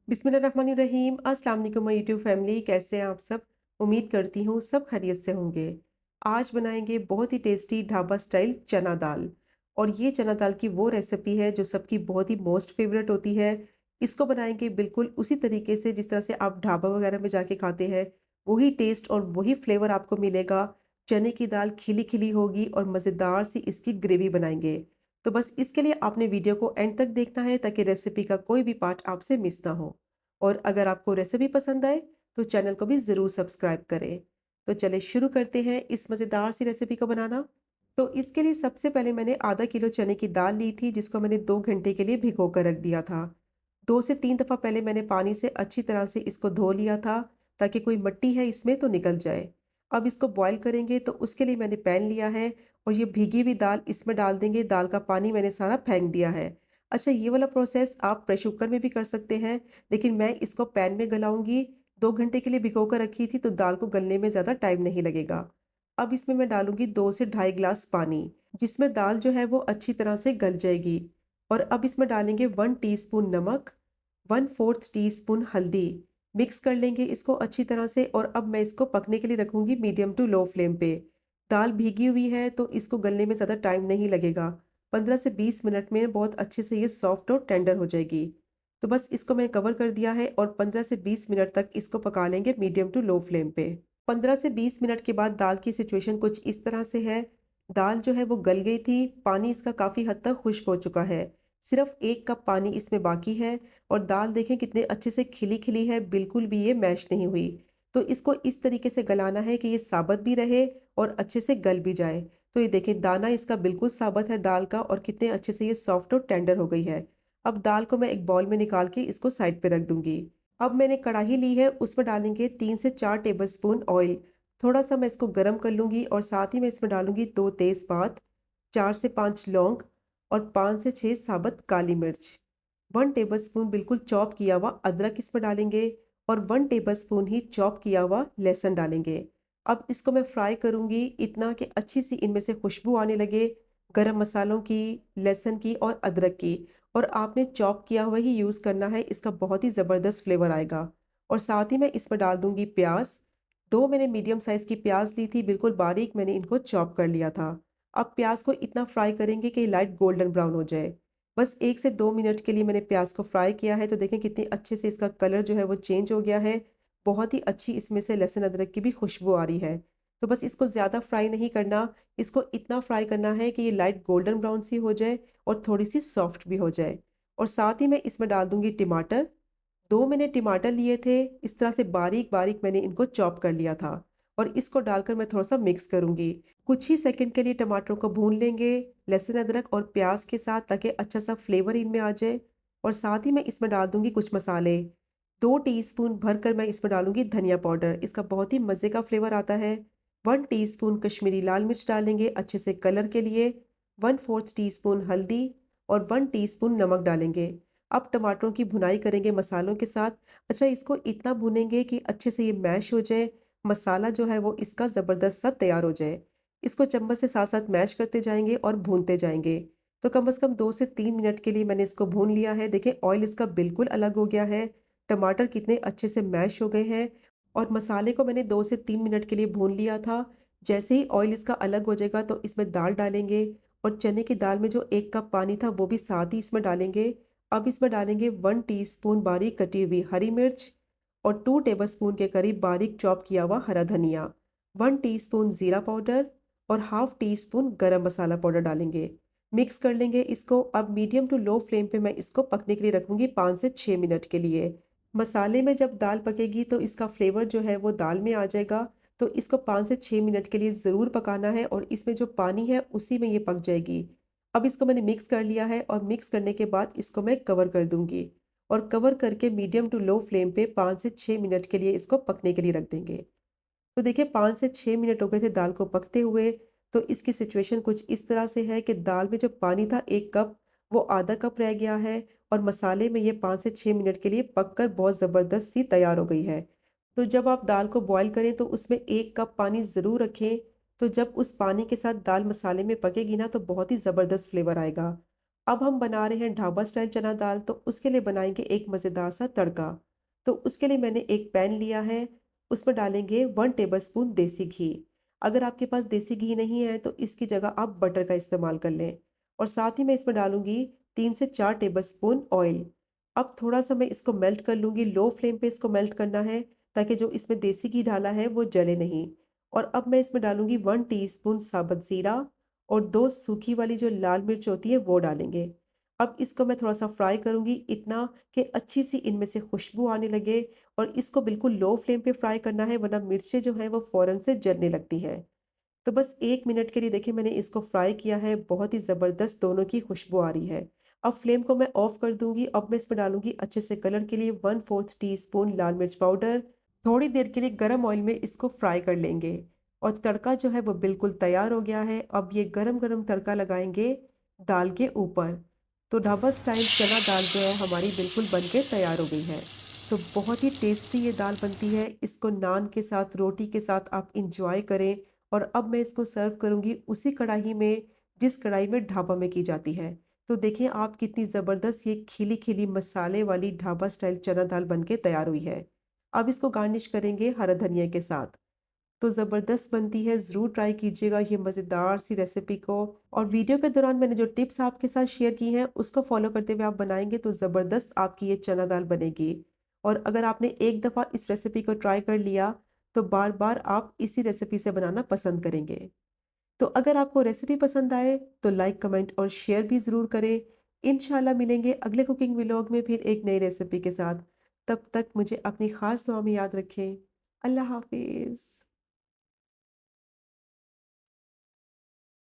बिस्मिल्लाहिर्रहमानिर्रहीम। अस्सलाम वालेकुम माय यूट्यूब फैमिली, कैसे हैं आप सब। उम्मीद करती हूँ सब खैरियत से होंगे। आज बनाएंगे बहुत ही टेस्टी ढाबा स्टाइल चना दाल। और ये चना दाल की वो रेसिपी है जो सबकी बहुत ही मोस्ट फेवरेट होती है। इसको बनाएंगे बिल्कुल उसी तरीके से जिस तरह से आप ढाबा वगैरह में जाके खाते हैं। वही टेस्ट और वही फ्लेवर आपको मिलेगा। चने की दाल खिली खिली होगी और मज़ेदार सी इसकी ग्रेवी बनाएंगे। तो बस इसके लिए आपने वीडियो को एंड तक देखना है ताकि रेसिपी का कोई भी पार्ट आपसे मिस ना हो। और अगर आपको रेसिपी पसंद आए तो चैनल को भी ज़रूर सब्सक्राइब करें। तो चलिए शुरू करते हैं इस मज़ेदार सी रेसिपी को बनाना। तो इसके लिए सबसे पहले मैंने आधा किलो चने की दाल ली थी जिसको मैंने 2 घंटे के लिए भिगो कर रख दिया था। 2 से 3 दफ़ा पहले मैंने पानी से अच्छी तरह से इसको धो लिया था ताकि कोई मिट्टी है इसमें तो निकल जाए। अब इसको बॉईल करेंगे तो उसके लिए मैंने पैन लिया है और ये भीगी हुई दाल इसमें डाल देंगे। दाल का पानी मैंने सारा फेंक दिया है। अच्छा, ये वाला प्रोसेस आप प्रेशर कुकर में भी कर सकते हैं, लेकिन मैं इसको पैन में गलाऊंगी। 2 घंटे के लिए भिगो कर रखी थी तो दाल को गलने में ज़्यादा टाइम नहीं लगेगा। अब इसमें मैं डालूंगी 2 से ढाई गिलास पानी, जिसमें दाल जो है वो अच्छी तरह से गल जाएगी। और अब इसमें डालेंगे 1 टीस्पून नमक, 1/4 टीस्पून हल्दी। मिक्स कर लेंगे इसको अच्छी तरह से और अब मैं इसको पकने के लिए रखूंगी मीडियम टू लो फ्लेम पे। दाल भीगी हुई है तो इसको गलने में ज़्यादा टाइम नहीं लगेगा। 15 से 20 मिनट में बहुत अच्छे से ये सॉफ्ट और टेंडर हो जाएगी। तो बस इसको मैं कवर कर दिया है और 15 से 20 मिनट तक इसको पका लेंगे मीडियम टू लो फ्लेम पे। 15 से 20 मिनट के बाद दाल की सिचुएशन कुछ इस तरह से है। दाल जो है वो गल गई थी, पानी इसका काफ़ी हद तक खुश्क हो चुका है। सिर्फ 1 कप पानी इसमें बाकी है। और दाल देखें कितने अच्छे से खिली खिली है, बिल्कुल भी ये मैश नहीं हुई। तो इसको इस तरीके से गलाना है कि ये साबुत भी रहे और अच्छे से गल भी जाए। तो ये देखें दाना इसका बिल्कुल साबुत है दाल का और कितने अच्छे से ये सॉफ्ट और टेंडर हो गई है। अब दाल को मैं एक बाउल में निकाल के इसको साइड पे रख दूंगी। अब मैंने कढ़ाई ली है, उसमें डालेंगे 3 से 4 टेबल स्पून ऑयल। थोड़ा सा मैं इसको गर्म कर लूँगी और साथ ही मैं इसमें डालूंगी 2 तेज़पात, 4 से 5 लौंग और 5 से 6 साबुत काली मिर्च। 1 टेबल स्पून बिल्कुल चॉप किया हुआ अदरक इसमें डालेंगे और 1 टेबल स्पून ही चॉप किया हुआ लहसुन डालेंगे। अब इसको मैं फ्राई करूंगी इतना कि अच्छी सी इनमें से खुशबू आने लगे, गरम मसालों की, लहसुन की और अदरक की। और आपने चॉप किया हुआ ही यूज़ करना है, इसका बहुत ही ज़बरदस्त फ्लेवर आएगा। और साथ ही मैं इसमें डाल दूंगी प्याज। 2 मैंने मीडियम साइज़ की प्याज ली थी, बिल्कुल बारीक मैंने इनको चॉप कर लिया था। अब प्याज को इतना फ्राई करेंगे कि लाइट गोल्डन ब्राउन हो जाए। बस 1 से 2 मिनट के लिए मैंने प्याज को फ्राई किया है। तो देखें कितने अच्छे से इसका कलर जो है वो चेंज हो गया है। बहुत ही अच्छी इसमें से लहसुन अदरक की भी खुशबू आ रही है। तो बस इसको ज़्यादा फ्राई नहीं करना, इसको इतना फ्राई करना है कि ये लाइट गोल्डन ब्राउन सी हो जाए और थोड़ी सी सॉफ्ट भी हो जाए। और साथ ही मैं इसमें डाल दूंगी टमाटर। 2 मैंने टमाटर लिए थे, इस तरह से बारीक बारीक मैंने इनको चॉप कर लिया था। और इसको डालकर मैं थोड़ा सा मिक्स करूंगी। कुछ ही सेकंड के लिए टमाटरों को भून लेंगे लहसुन अदरक और प्याज के साथ, ताकि अच्छा सा फ्लेवर इनमें आ जाए। और साथ ही मैं इसमें डाल दूंगी कुछ मसाले। 2 टीस्पून भरकर मैं इसमें डालूंगी धनिया पाउडर, इसका बहुत ही मज़े का फ्लेवर आता है। 1 टीस्पून कश्मीरी लाल मिर्च डालेंगे अच्छे से कलर के लिए। 1/4 टीस्पून हल्दी और 1 टीस्पून नमक डालेंगे। अब टमाटरों की भुनाई करेंगे मसालों के साथ। अच्छा, इसको इतना भुनेंगे कि अच्छे से ये मैश हो जाए, मसाला जो है वो इसका ज़बरदस्त सा तैयार हो जाए। इसको चम्मच से साथ साथ मैश करते जाएंगे और भूनते जाएंगे। तो कम से कम 2 से 3 मिनट के लिए मैंने इसको भून लिया है। देखें ऑयल इसका बिल्कुल अलग हो गया है, टमाटर कितने अच्छे से मैश हो गए हैं। और मसाले को मैंने 2 से 3 मिनट के लिए भून लिया था। जैसे ही ऑयल इसका अलग हो जाएगा तो इसमें दाल डालेंगे। और चने की दाल में जो 1 कप पानी था वो भी साथ ही इसमें डालेंगे। अब इसमें डालेंगे 1 टीस्पून बारीक कटी हुई हरी मिर्च और 2 टेबलस्पून के करीब बारीक चॉप किया हुआ हरा धनिया। 1 टीस्पून ज़ीरा पाउडर और हाफ टी स्पून गरम मसाला पाउडर डालेंगे। मिक्स कर लेंगे इसको। अब मीडियम टू लो फ्लेम पे मैं इसको पकने के लिए रखूंगी 5 से 6 मिनट के लिए। मसाले में जब दाल पकेगी तो इसका फ्लेवर जो है वो दाल में आ जाएगा। तो इसको 5 से 6 मिनट के लिए ज़रूर पकाना है और इसमें जो पानी है उसी में ये पक जाएगी। अब इसको मैंने मिक्स कर लिया है और मिक्स करने के बाद इसको मैं कवर कर दूंगी। और कवर करके मीडियम टू लो फ्लेम पे 5 से 6 मिनट के लिए इसको पकने के लिए रख देंगे। तो देखिए 5 से 6 मिनट हो गए थे दाल को पकते हुए। तो इसकी सिचुएशन कुछ इस तरह से है कि दाल में जो पानी था 1 कप, वो आधा कप रह गया है। और मसाले में ये 5 से 6 मिनट के लिए पककर बहुत ज़बरदस्त सी तैयार हो गई है। तो जब आप दाल को बॉईल करें तो उसमें 1 कप पानी ज़रूर रखें। तो जब उस पानी के साथ दाल मसाले में पकेगी ना तो बहुत ही ज़बरदस्त फ्लेवर आएगा। अब हम बना रहे हैं ढाबा स्टाइल चना दाल, तो उसके लिए बनाएंगे एक मज़ेदार सा तड़का। तो उसके लिए मैंने एक पैन लिया है, उसमें डालेंगे 1 टेबलस्पून देसी घी। अगर आपके पास देसी घी नहीं है तो इसकी जगह आप बटर का इस्तेमाल कर लें। और साथ ही मैं इसमें डालूंगी 3 से 4 टेबलस्पून ऑयल। अब थोड़ा सा मैं इसको मेल्ट कर लूंगी, लो फ्लेम पे इसको मेल्ट करना है, ताकि जो इसमें देसी घी डाला है वो जले नहीं। और अब मैं इसमें डालूंगी 1 टीस्पून साबुत ज़ीरा और 2 सूखी वाली जो लाल मिर्च होती है वो डालेंगे। अब इसको मैं थोड़ा-सा फ्राई करूँगी, इतना कि अच्छी सी इनमें से खुशबू आने लगे। और इसको बिल्कुल लो फ्लेम पे फ्राई करना है, वरना मिर्चें जो हैं वो फ़ौरन से जलने लगती हैं। तो बस 1 मिनट के लिए देखिए मैंने इसको फ्राई किया है, बहुत ही ज़बरदस्त दोनों की खुशबू आ रही है। अब फ्लेम को मैं ऑफ कर दूँगी, अब मैं इसमें डालूँगी अच्छे से कलर के लिए 1/4 टीस्पून लाल मिर्च पाउडर। थोड़ी देर के लिए गरम ऑयल में इसको फ्राई कर लेंगे और तड़का जो है वो बिल्कुल तैयार हो गया है। अब ये गरम-गरम तड़का लगाएँगे दाल के ऊपर। तो ढाबा स्टाइल चना दाल जो है हमारी बिल्कुल बन के तैयार हो गई है। तो बहुत ही टेस्टी ये दाल बनती है, इसको नान के साथ, रोटी के साथ आप इंजॉय करें। और अब मैं इसको सर्व करूँगी उसी कढ़ाई में जिस कढ़ाई में ढाबा में की जाती है। तो देखें आप कितनी ज़बरदस्त ये खिली-खिली मसाले वाली ढाबा स्टाइल चना दाल बन के तैयार हुई है। अब इसको गार्निश करेंगे हरा धनिया के साथ। तो ज़बरदस्त बनती है, ज़रूर ट्राई कीजिएगा ये मज़ेदार सी रेसिपी को। और वीडियो के दौरान मैंने जो टिप्स आपके साथ शेयर की हैं उसको फॉलो करते हुए आप बनाएंगे तो ज़बरदस्त आपकी ये चना दाल बनेगी। और अगर आपने एक दफ़ा इस रेसिपी को ट्राई कर लिया तो बार बार आप इसी रेसिपी से बनाना पसंद करेंगे। तो अगर आपको रेसिपी पसंद आए तो लाइक, कमेंट और शेयर भी ज़रूर करें। इंशाल्लाह मिलेंगे अगले कुकिंग व्लॉग में फिर एक नई रेसिपी के साथ। तब तक मुझे अपनी ख़ास दुआ में याद रखें। अल्लाह हाफ़िज़।